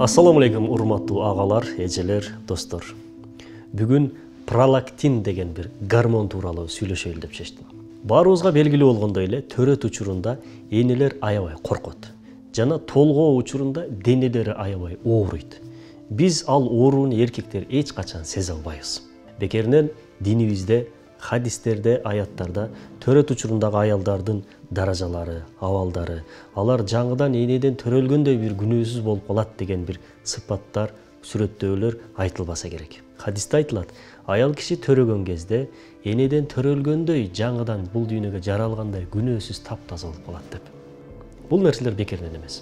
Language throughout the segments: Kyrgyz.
Ассаламу алейкум, урматтуу агалар, эжелер, достор. Бүгүн пролактин деген бир гормон тууралуу сүйлөшөлү деп чечтим. Баарыбызга белгилүү болгондой эле төрөт учурунда энелер аябай коркот. Жана толгоо учурунда денелери аябай ооруйт. Биз ал ооруну эркектер эч качан сезе албайбыз. Бекеринен динибизде, хадистерде, аяттарда төрөт учурундагы аялдардын даражалары, абалдары, алар жаңыдан энеден төрөлгөндөй бир күнөөсүз болуп калат деген бир сыпаттар, сүрөттөөлөр айтылбаса керек. Хадисте айтылат, аял киши төрөгөн кезде энеден төрөлгөндөй жаңыдан бул дүйнөгө жаралгандай күнөөсүз таптаза болуп калат деп. Бул нерселер бекеринен эмес.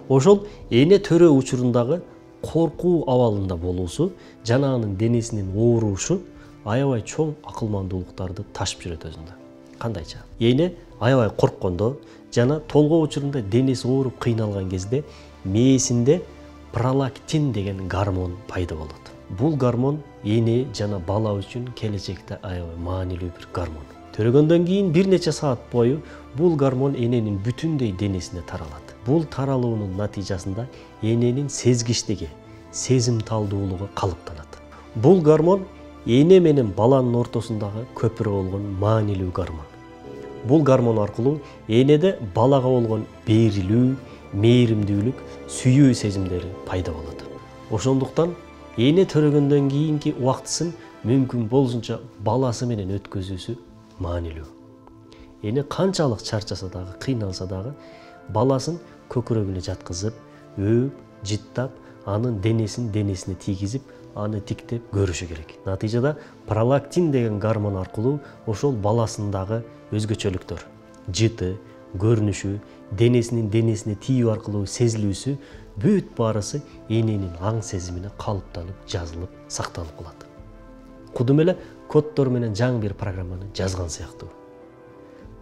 Ошол эне төрөө учурундагы коркуу абалында болуусу жана анын денесинин оорушу аябай чоң акылмандуулуктарды ташып жүрөт өзүндө. Кандайча? Эне аябай корккондо жана толгоо учурунда денеси ооруп кыйналган кезде мээсинде пролактин деген гормон пайда болот. Бул гормон эне жана бала үчүн келечекте аябай маанилүү бир гормон. Төрөгөндөн кийин бир нече саат бою бул гормон эненин бүтүндөй денесине таралат. Бул таралуунун натыйжасында эненин сезгичтиги, сезимталдуулугу калыптанат. Бул гормон эне менен баланын ортосундагы көпүрө болгон маанилүү гормон. Бул гормон аркылуу энеде балага болгон берилүү, мээримдүүлүк, сүйүү сезимдери пайда болот. Ошондуктан эне төрөгөндөн кийинки убактысын мүмкүн болушунча баласы менен өткөзүүсү маанилүү. Эне канчалык чарчаса дагы, кыйналса дагы, баласын көкүрөгүнө жаткызып, өөп, жыттап, анын денесине тийгизип, аны тиктеп көрүшү керек. Натыйжада пролактин деген гормон аркылуу ошол баласындагы өзгөчөлүктөр, жыты, көрүнүшү, денесине тийүү аркылуу сезилүүсү бүт баарысы эненин аң сезимине калыптанып, жазылып, сакталып калат. Кудум эле коддор менен жаңы бир программаны жазган сыяктуу.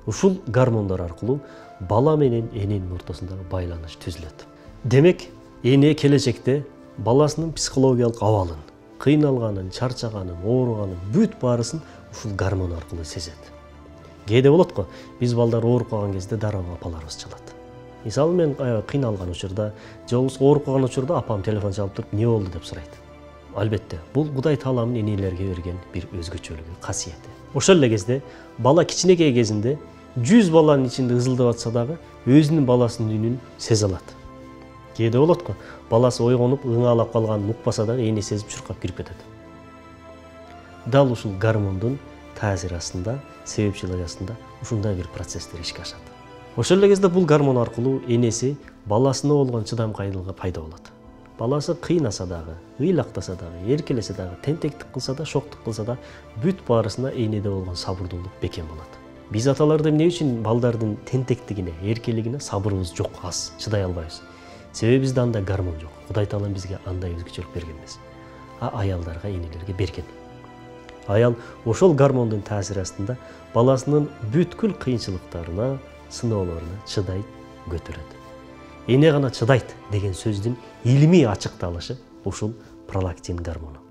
Ушул гормондор аркылуу бала менен эненин ортосундагы байланыш түзүлөт. Демек, эне келечекте баласынын психологиялык абалын, кыйналганын, чарчаганын, ооруганын бүт баарысын ушул гормон аркылуу сезет. Кээде болот го, биз балдар ооруп калган кезде дароо апаларыбыз чалат. Мисалы мен кыйналган учурда, же болбосо ооруп калган учурда апам телефон чалып туруп, "Не болду?" деп сурайт. Албетте, бул Кудай Тааланын энелерге берген бир өзгөчөлүгү, касиети. Ошол эле кезде бала кичинекей кезинде 100 баланын ичинде ызылдап атса дагы өзүнүн баласынын үнүн сезе алат. Кээде болот го, баласы ойгонуп, ыңаалап калганын укпаса дагы эне сезип чуркап кирип кетет. Дал ушул гормондун таасири астында, себепчилиги астында ушундай бир процесстер ишке ашат. Ошол эле кезде бул гормон аркылуу энеси баласына болгон чыдамкайлыгы пайда болот. Баласы кыйнаса дагы, ыйлактаса дагы, эркелесе дагы, тентектик кылса да, шоктук кылса да, бүт баарысына энеде болгон сабырдуулук бекем болот. Биз аталар эмне үчүн балдардын тентектигине, эркелигине сабырыбыз жок, аз, чыдай албайбыз? Себеби бизде андай гормон жок. Кудай Таалам бизге андай өзгөчөлүк берген эмес. Аялдарга, энелерге берген. Аял ошол гормондун таасири астында баласынын бүткүл кыйынчылыктарына, сыноолоруна чыдайт, көтөрөт. Эне гана чыдайт деген сөздүн илимий ачыкталышы ушул пролактин гормону.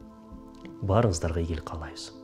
Баарыңыздарга ийгилик каалайбыз.